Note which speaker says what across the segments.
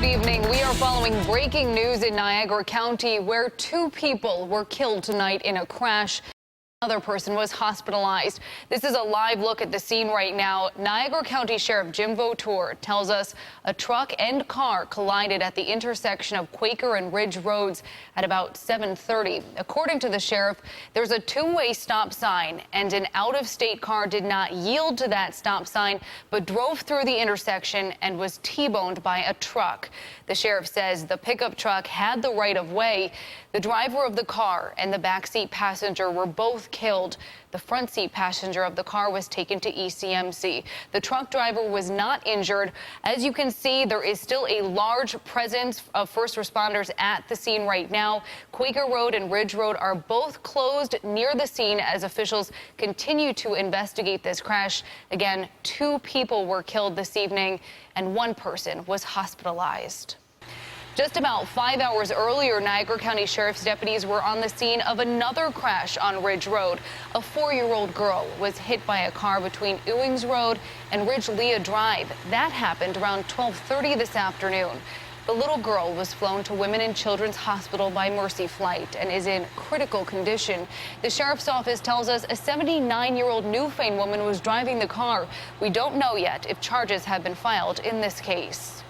Speaker 1: evening. We are following breaking news in Niagara County where 2 people were killed tonight in a crash. Another person was hospitalized. This is a live look at the scene right now. Niagara County Sheriff Jim Vautour tells us a truck and car collided at the intersection of Quaker and Ridge Roads at about 7:30. According to the sheriff, there's a 2-way stop sign, and an out-of-state car did not yield to that stop sign but drove through the intersection and was T-boned by a truck. The sheriff says the pickup truck had the right of way. The driver of the car and the backseat passenger were both killed. The front seat passenger of the car was taken to ECMC. The truck driver was not injured. As you can see, there is still a large presence of first responders at the scene right now. Quaker Road and Ridge Road are both closed near the scene as officials continue to investigate this crash. Again, 2 people were killed this evening and 1 person was hospitalized. Just about 5 hours earlier, Niagara County Sheriff's deputies were on the scene of another crash on Ridge Road. A 4-year-old girl was hit by a car between Ewings Road and Ridge Leah Drive. That happened around 12:30 this afternoon. The little girl was flown to Women and Children's Hospital by Mercy Flight and is in critical condition. The sheriff's office tells us a 79-year-old Newfane woman was driving the car. We don't know yet if charges have been filed in this case.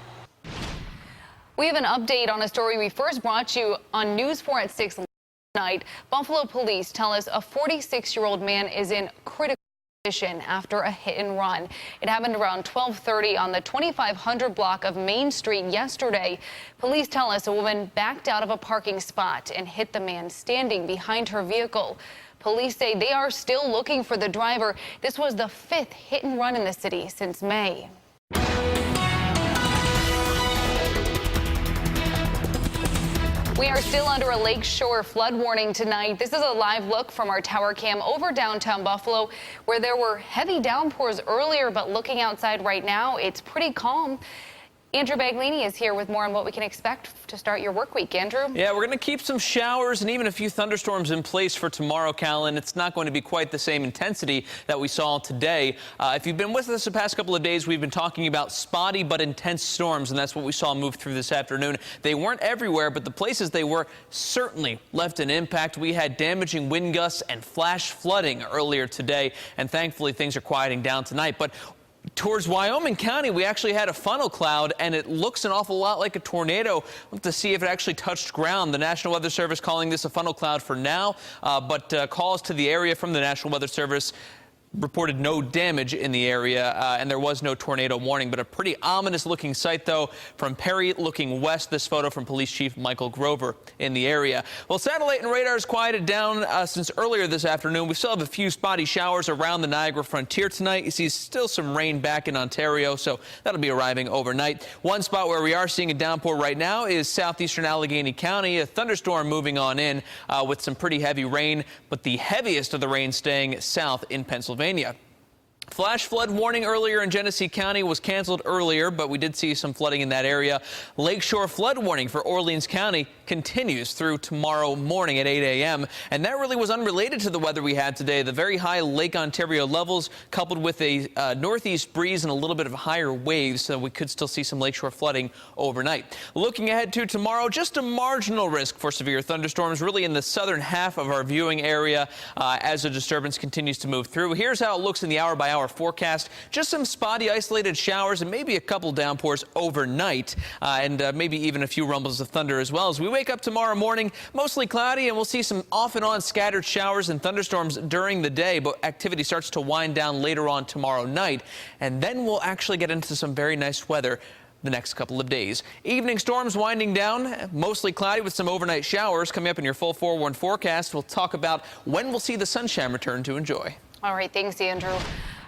Speaker 1: We have an update on a story we first brought you on News 4 at 6 last night. Buffalo police tell us a 46-year-old man is in critical condition after a hit and run. It happened around 12:30 on the 2500 block of Main Street yesterday. Police tell us a woman backed out of a parking spot and hit the man standing behind her vehicle. Police say they are still looking for the driver. This was the 5th hit and run in the city since May. We are still under a lakeshore flood warning tonight. This is a live look from our tower cam over downtown Buffalo, where there were heavy downpours earlier, but looking outside right now, it's pretty calm. Andrew Baglini is here with more on what we can expect to start your work week. Andrew?
Speaker 2: Yeah, we're going to keep some showers and even a few thunderstorms in place for tomorrow, Callan. It's not going to be quite the same intensity that we saw today. If you've been with us the past couple of days, we've been talking about spotty but intense storms, and that's what we saw move through this afternoon. They weren't everywhere, but the places they were certainly left an impact. We had damaging wind gusts and flash flooding earlier today, and thankfully things are quieting down tonight. But towards Wyoming County, we actually had a funnel cloud, and it looks an awful lot like a tornado. We'll have to see if it actually touched ground. The National Weather Service calling this a funnel cloud for now, but calls to the area from the National Weather Service reported no damage in the area, and there was no tornado warning, but a pretty ominous looking sight, though, from Perry looking west. This photo from Police Chief Michael Grover in the area. Well, satellite and radar has quieted down since earlier this afternoon. We still have a few spotty showers around the Niagara frontier tonight. You see still some rain back in Ontario, so that'll be arriving overnight. One spot where we are seeing a downpour right now is southeastern Allegheny County. A thunderstorm moving on in with some pretty heavy rain, but the heaviest of the rain staying south in Pennsylvania. Flash flood warning earlier in Genesee County was canceled earlier, but we did see some flooding in that area. Lakeshore flood warning for Orleans County continues through tomorrow morning at 8 a.m. And that really was unrelated to the weather we had today. The very high Lake Ontario levels coupled with a northeast breeze and a little bit of higher waves, so we could still see some lakeshore flooding overnight. Looking ahead to tomorrow, just a marginal risk for severe thunderstorms really in the southern half of our viewing area as the disturbance continues to move through. Here's how it looks in the hour-by-hour forecast. Just some spotty isolated showers and maybe a couple downpours overnight, and maybe even a few rumbles of thunder as well. As we wake up tomorrow morning, mostly cloudy, and we'll see some off and on scattered showers and thunderstorms during the day, but activity starts to wind down later on tomorrow night, and then we'll actually get into some very nice weather the next couple of days. Evening storms winding down, mostly cloudy with some overnight showers coming up in your full 4-1 forecast. We'll talk about when we'll see the sunshine return to enjoy.
Speaker 1: All right, thanks, Andrew.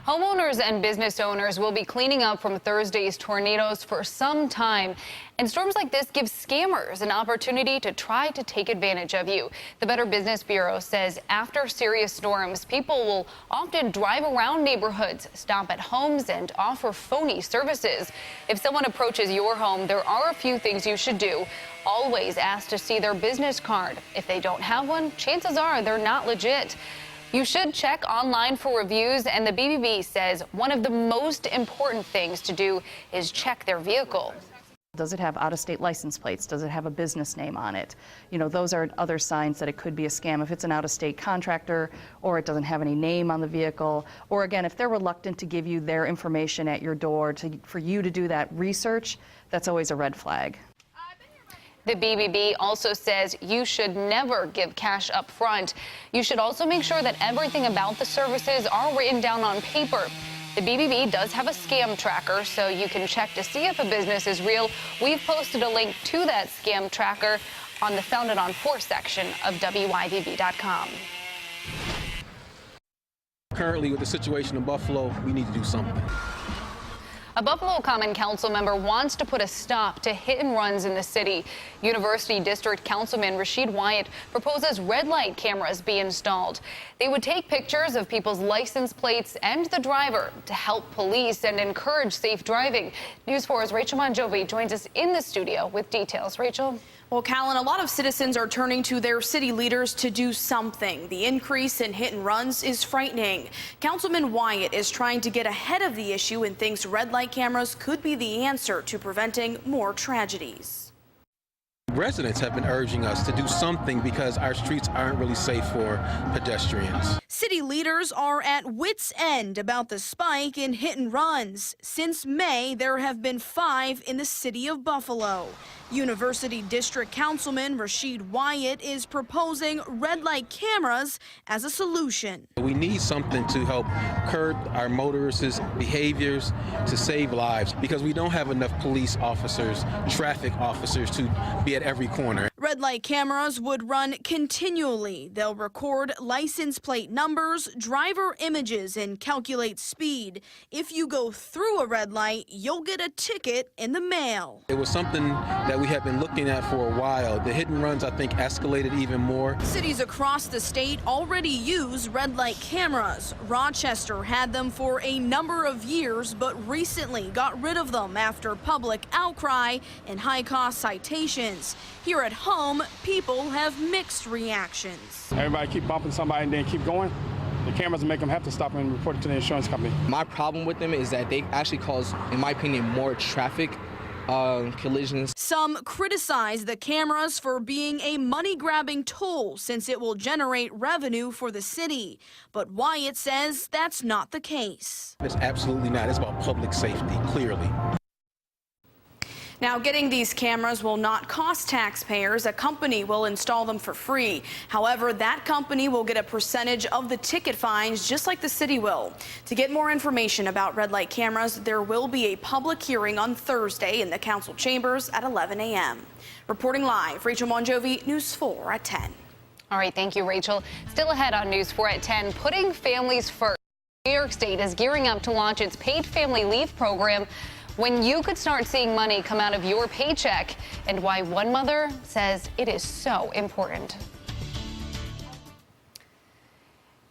Speaker 1: Homeowners and business owners will be cleaning up from Thursday's tornadoes for some time. And storms like this give scammers an opportunity to try to take advantage of you. The Better Business Bureau says after serious storms, people will often drive around neighborhoods, stop at homes, and offer phony services. If someone approaches your home, there are a few things you should do. Always ask to see their business card. If they don't have one, chances are they're not legit. You should check online for reviews, and the BBB says one of the most important things to do is check their vehicle.
Speaker 3: Does it have out-of-state license plates? Does it have a business name on it? You know, those are other signs that it could be a scam. If it's an out-of-state contractor, or it doesn't have any name on the vehicle, or again, if they're reluctant to give you their information at your door for you to do that research, that's always a red flag.
Speaker 1: The BBB also says you should never give cash up front. You should also make sure that everything about the services are written down on paper. The BBB does have a scam tracker, so you can check to see if a business is real. We've posted a link to that scam tracker on the Found It On 4 section of WYVB.com.
Speaker 4: Currently, with the situation in Buffalo, we need to do something.
Speaker 1: A Buffalo Common Council member wants to put a stop to hit and runs in the city. University District Councilman Rashid Wyatt proposes red light cameras be installed. They would take pictures of people's license plates and the driver to help police and encourage safe driving. News 4's Rachel Monjovi joins us in the studio with details. Rachel?
Speaker 5: Well, Callan, a lot of citizens are turning to their city leaders to do something. The increase in hit and runs is frightening. Councilman Wyatt is trying to get ahead of the issue and thinks red light cameras could be the answer to preventing more tragedies.
Speaker 4: Residents have been urging us to do something because our streets aren't really safe for pedestrians.
Speaker 5: City leaders are at wits' end about the spike in hit and runs. Since May, there have been 5 in the city of Buffalo. University District Councilman Rashid Wyatt is proposing red light cameras as a solution.
Speaker 4: We need something to help curb our motorists' behaviors to save lives because we don't have enough police officers, traffic officers to be at every corner.
Speaker 5: Red light cameras would run continually. They'll record license plate numbers, driver images, and calculate speed. If you go through a red light, you'll get a ticket in the mail.
Speaker 4: It was something that we have been looking at for a while. The hit and runs, I think, escalated even more.
Speaker 5: Cities across the state already use red light cameras. Rochester had them for a number of years, but recently got rid of them after public outcry and high-cost citations. Here at home, people have mixed reactions.
Speaker 6: Everybody keep bumping somebody and then keep going. The cameras make them have to stop and report it to the insurance company.
Speaker 7: My problem with them is that they actually cause, in my opinion, more traffic collisions.
Speaker 5: Some criticize the cameras for being a money-grabbing tool since it will generate revenue for the city. But Wyatt says that's not the case.
Speaker 4: It's absolutely not. It's about public safety, clearly.
Speaker 5: Now, getting these cameras will not cost taxpayers. A company will install them for free. However, that company will get a percentage of the ticket fines, just like the city will. To get more information about red light cameras, there will be a public hearing on Thursday in the council chambers at 11 a.m. Reporting live, Rachel Monjovi, News 4 at 10.
Speaker 1: All right, thank you, Rachel. Still ahead on News 4 at 10, putting families first. New York State is gearing up to launch its paid family leave program when you could start seeing money come out of your paycheck, and why one mother says it is so important.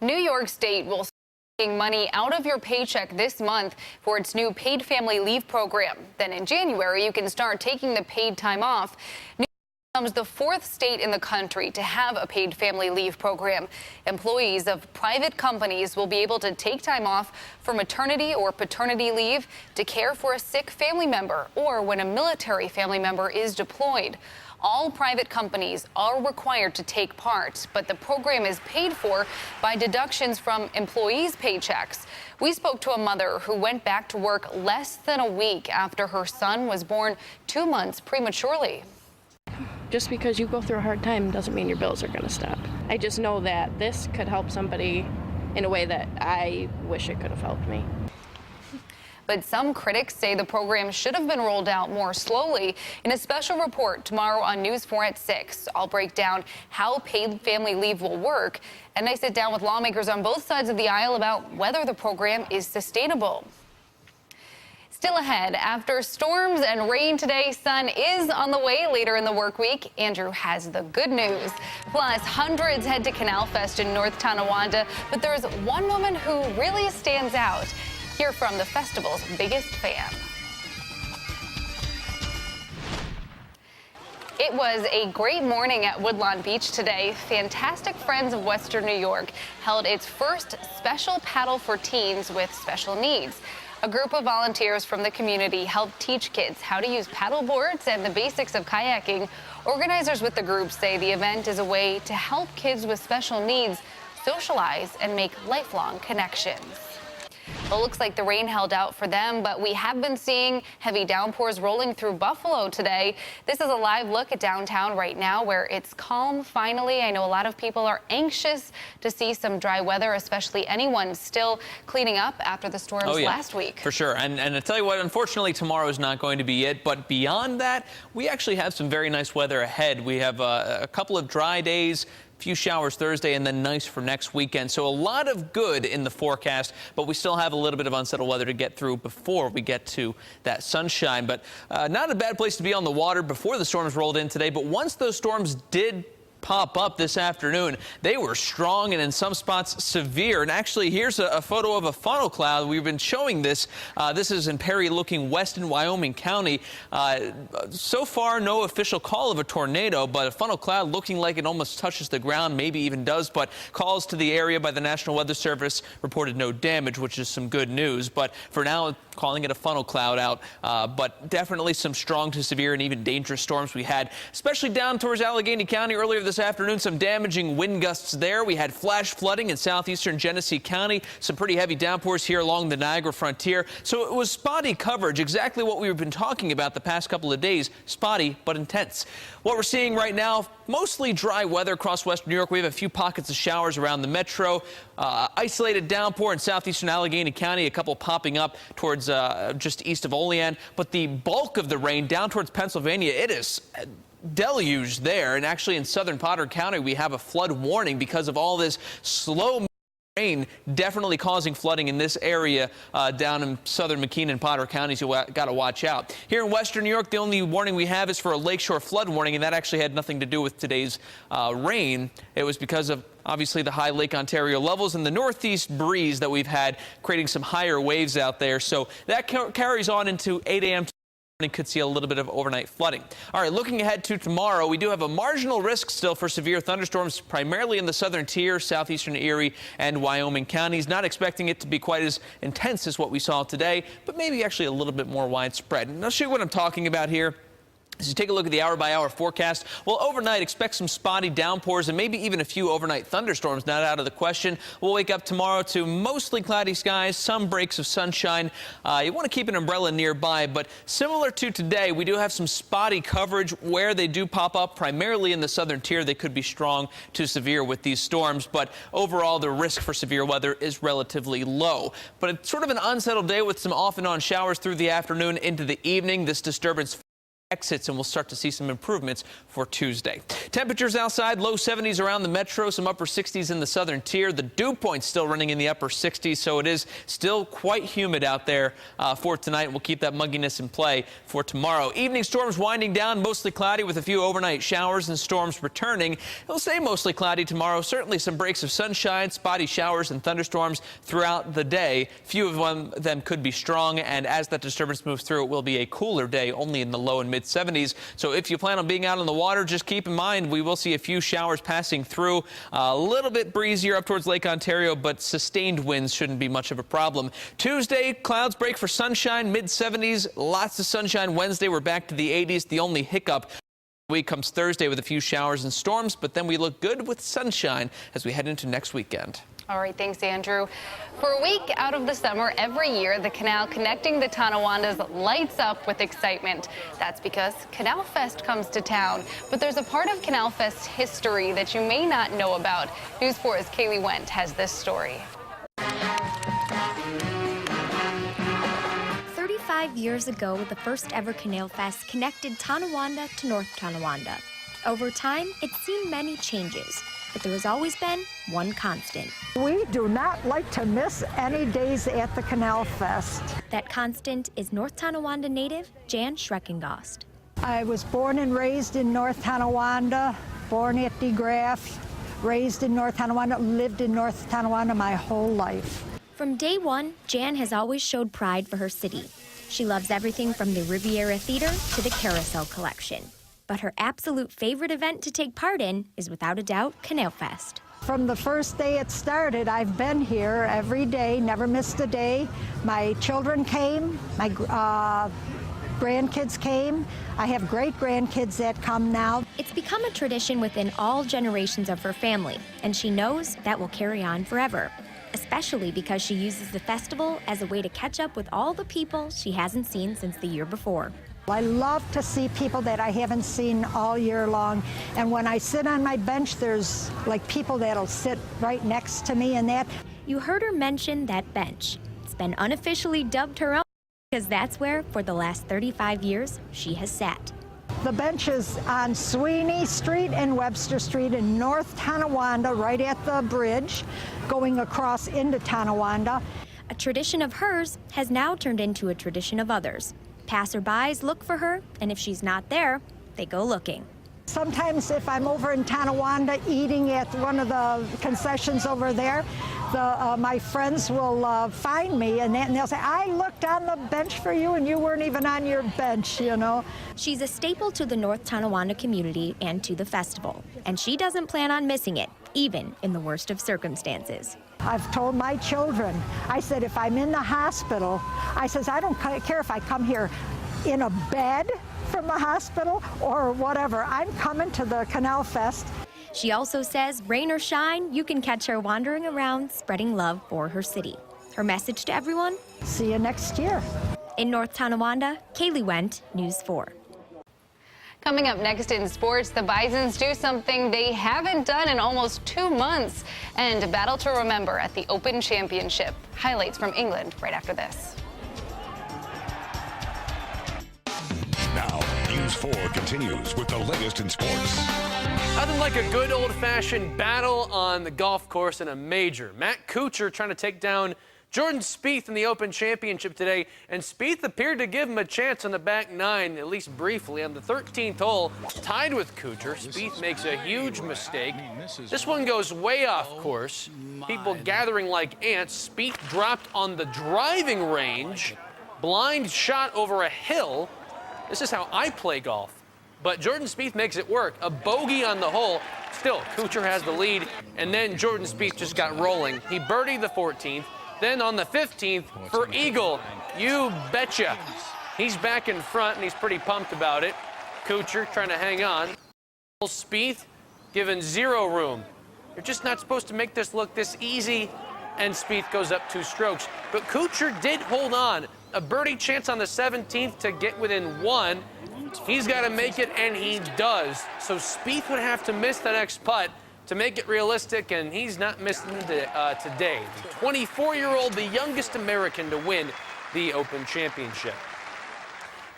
Speaker 1: New York State will start taking money out of your paycheck this month for its new paid family leave program. Then in January, you can start taking the paid time off. New York becomes the 4th state in the country to have a paid family leave program. Employees of private companies will be able to take time off for maternity or paternity leave, to care for a sick family member, or when a military family member is deployed. All private companies are required to take part, but the program is paid for by deductions from employees' paychecks. We spoke to a mother who went back to work less than a week after her son was born 2 months prematurely.
Speaker 8: Just because you go through a hard time doesn't mean your bills are going to stop. I just know that this could help somebody in a way that I wish it could have helped me.
Speaker 1: But some critics say the program should have been rolled out more slowly. In a special report tomorrow on News 4 at 6, I'll break down how paid family leave will work, and I sit down with lawmakers on both sides of the aisle about whether the program is sustainable. Still ahead, after storms and rain today, sun is on the way later in the work week. Andrew has the good news. Plus, hundreds head to Canal Fest in North Tonawanda, but there's one woman who really stands out. Hear from the festival's biggest fan. It was a great morning at Woodlawn Beach today. Fantastic Friends of Western New York held its first special paddle for teens with special needs. A group of volunteers from the community helped teach kids how to use paddle boards and the basics of kayaking. Organizers with the group say the event is a way to help kids with special needs socialize and make lifelong connections. Well, it looks like the rain held out for them, but we have been seeing heavy downpours rolling through Buffalo today. This is a live look at downtown right now where it's calm finally. I know a lot of people are anxious to see some dry weather, especially anyone still cleaning up after the storms last week.
Speaker 2: For sure. And I tell you what, unfortunately, tomorrow is not going to be it. But beyond that, we actually have some very nice weather ahead. We have a couple of dry days, few showers Thursday, and then nice for next weekend. So a lot of good in the forecast, but we still have a little bit of unsettled weather to get through before we get to that sunshine. But not a bad place to be on the water before the storms rolled in today. But once those storms did pop up this afternoon, they were strong and in some spots severe. And actually, here's a photo of a funnel cloud. We've been showing this. This is in Perry looking west in Wyoming County. So far, no official call of a tornado, but a funnel cloud looking like it almost touches the ground, maybe even does. But calls to the area by the National Weather Service reported no damage, which is some good news. But for now, calling it a funnel cloud out. But definitely some strong to severe and even dangerous storms we had, especially down towards Allegheny County earlier this afternoon. Some damaging wind gusts there. We had flash flooding in southeastern Genesee County. Some pretty heavy downpours here along the Niagara frontier. So it was spotty coverage, exactly what we've been talking about the past couple of days. Spotty but intense. What we're seeing right now, mostly dry weather across western New York. We have a few pockets of showers around the metro. Isolated downpour in southeastern Allegheny County, a couple popping up towards just east of Olean. But the bulk of the rain down towards Pennsylvania, it is deluge there. And actually in southern Potter County, we have a flood warning because of all this slow rain, definitely causing flooding in this area down in southern McKean and Potter counties. You got to watch out. Here in western New York, the only warning we have is for a lakeshore flood warning, and that actually had nothing to do with today's rain. It was because of obviously the high Lake Ontario levels and the northeast breeze that we've had, creating some higher waves out there. So that carries on into 8 a.m. Could see a little bit of overnight flooding. All right, looking ahead to tomorrow, we do have a marginal risk still for severe thunderstorms, primarily in the southern tier, southeastern Erie and Wyoming counties. Not expecting it to be quite as intense as what we saw today, but maybe actually a little bit more widespread. And I'll show you what I'm talking about here. As you take a look at the hour-by-hour forecast, well, overnight, expect some spotty downpours and maybe even a few overnight thunderstorms. Not out of the question. We'll wake up tomorrow to mostly cloudy skies, some breaks of sunshine. You want to keep an umbrella nearby, but similar to today, we do have some spotty coverage where they do pop up, primarily in the southern tier. They could be strong to severe with these storms, but overall, the risk for severe weather is relatively low. But it's sort of an unsettled day with some off and on showers through the afternoon into the evening. This disturbance exits, and we'll start to see some improvements for Tuesday. Temperatures outside, low 70s around the metro, some upper 60s in the southern tier. The dew point's still running in the upper 60s, so it is still quite humid out there for tonight. We'll keep that mugginess in play for tomorrow. Evening storms winding down, mostly cloudy with a few overnight showers and storms returning. It'll stay mostly cloudy tomorrow. Certainly some breaks of sunshine, spotty showers and thunderstorms throughout the day. Few of them could be strong, and as that disturbance moves through, it will be a cooler day, only in the low and mid 70s. So if you plan on being out on the water, just keep in mind we will see a few showers passing through. A little bit breezier up towards Lake Ontario, but sustained winds shouldn't be much of a problem. Tuesday, clouds break for sunshine, mid 70s. Lots of sunshine. Wednesday, we're back to the 80s. The only hiccup week comes Thursday with a few showers and storms, but then we look good with sunshine as we head into next weekend.
Speaker 1: All right, thanks, Andrew. For a week out of the summer, every year, the canal connecting the Tonawandas lights up with excitement. That's because Canal Fest comes to town. But there's a part of Canal Fest's history that you may not know about. News 4's Kaylee Wendt has this story.
Speaker 9: 35 years ago, the first ever Canal Fest connected Tonawanda to North Tonawanda. Over time, it's seen many changes, but there has always been one constant.
Speaker 10: We do not like to miss any days at the Canal Fest.
Speaker 9: That constant is North Tonawanda native Jan Schreckengost.
Speaker 10: I was born and raised in North Tonawanda, born at DeGraff, raised in North Tonawanda, lived in North Tonawanda my whole life.
Speaker 9: From day one, Jan has always showed pride for her city. She loves everything from the Riviera Theater to the Carousel Collection. But her absolute favorite event to take part in is, without a doubt, Canal Fest.
Speaker 10: From the first day it started, I've been here every day, never missed a day. My children came, my grandkids came. I have great-grandkids that come now.
Speaker 9: It's become a tradition within all generations of her family, and she knows that will carry on forever, especially because she uses the festival as a way to catch up with all the people she hasn't seen since the year before.
Speaker 10: I love to see people that I haven't seen all year long. And when I sit on my bench, there's like people that'll sit right next to me and that.
Speaker 9: You heard her mention that bench. It's been unofficially dubbed her own because that's where, for the last 35 years, she has sat.
Speaker 10: The bench is on Sweeney Street and Webster Street in North Tonawanda, right at the bridge, going across into Tonawanda.
Speaker 9: A tradition of hers has now turned into a tradition of others. Passerbys look for her, and if she's not there, they go looking.
Speaker 10: Sometimes if I'm over in Tonawanda eating at one of the concessions over there, my friends will find me and they'll say, I looked on the bench for you and you weren't even on your bench, you know.
Speaker 9: She's a staple to the North Tonawanda community and to the festival, and she doesn't plan on missing it, even in the worst of circumstances.
Speaker 10: I've told my children, I said, if I'm in the hospital, I says, I don't care if I come here in a bed from the hospital or whatever. I'm coming to the Canal Fest.
Speaker 9: She also says, rain or shine, you can catch her wandering around, spreading love for her city. Her message to everyone?
Speaker 10: See you next year.
Speaker 9: In North Tonawanda, Kaylee Wendt, News 4.
Speaker 1: Coming up next in sports, the Bisons do something they haven't done in almost 2 months, and a battle to remember at the Open Championship. Highlights from England right after this.
Speaker 11: Now, News 4 continues with the latest in sports.
Speaker 12: Nothing like a good old-fashioned battle on the golf course in a major. Matt Kuchar trying to take down Jordan Spieth in the Open Championship today, and Spieth appeared to give him a chance on the back nine, at least briefly. On the 13th hole, tied with Kuchar, Spieth makes a huge mistake. This one goes way off course. People gathering like ants. Spieth dropped on the driving range, blind shot over a hill. This is how I play golf. But Jordan Spieth makes it work. A bogey on the hole. Still, Kuchar has the lead, and then Jordan Spieth just got rolling. He birdied the 14th. Then on the 15th, for eagle, you betcha. He's back in front, and he's pretty pumped about it. Kuchar trying to hang on. Spieth given zero room. You're just not supposed to make this look this easy, and Spieth goes up 2 strokes. But Kuchar did hold on. A birdie chance on the 17th to get within 1. He's got to make it, and he does. So Spieth would have to miss the next putt to make it realistic, and he's not missing today. The 24-year-old, the youngest American to win the Open Championship.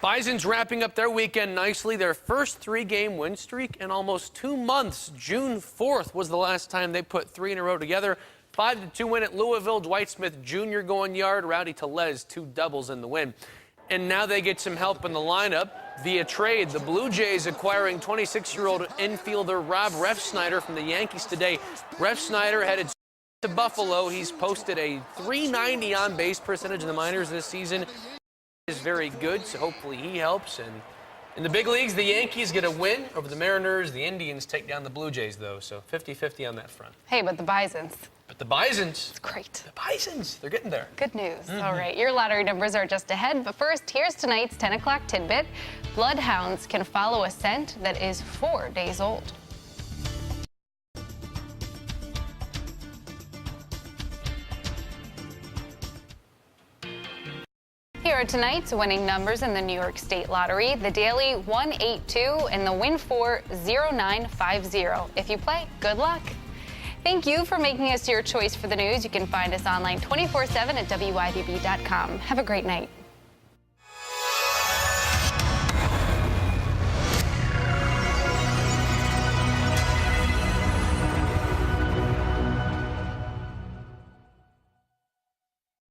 Speaker 12: Bison's wrapping up their weekend nicely. Their first 3-game win streak in almost 2 months. June 4th was the last time they put 3 in a row together. 5-2 win at Louisville. Dwight Smith Jr. going yard. Rowdy Tellez 2 doubles in the win. And now they get some help in the lineup via trade. The Blue Jays acquiring 26-year-old infielder Rob Refsnyder from the Yankees today. Refsnyder headed to Buffalo. He's posted a .390 on-base percentage in the minors this season. Is very good, so hopefully he helps. And in the big leagues, the Yankees get a win over the Mariners. The Indians take down the Blue Jays, though, so 50-50 on that front.
Speaker 1: Hey, but the Bisons.
Speaker 12: But the Bisons.
Speaker 1: It's great.
Speaker 12: The Bisons, they're getting there.
Speaker 1: Good news. All right, your lottery numbers are just ahead. But first, here's tonight's 10 o'clock tidbit. Bloodhounds can follow a scent that is 4 days old. Here are tonight's winning numbers in the New York State Lottery. The daily 182 and the win for 0950. If you play, good luck. Thank you for making us your choice for the news. You can find us online 24/7 at WIVB.com. Have a great night.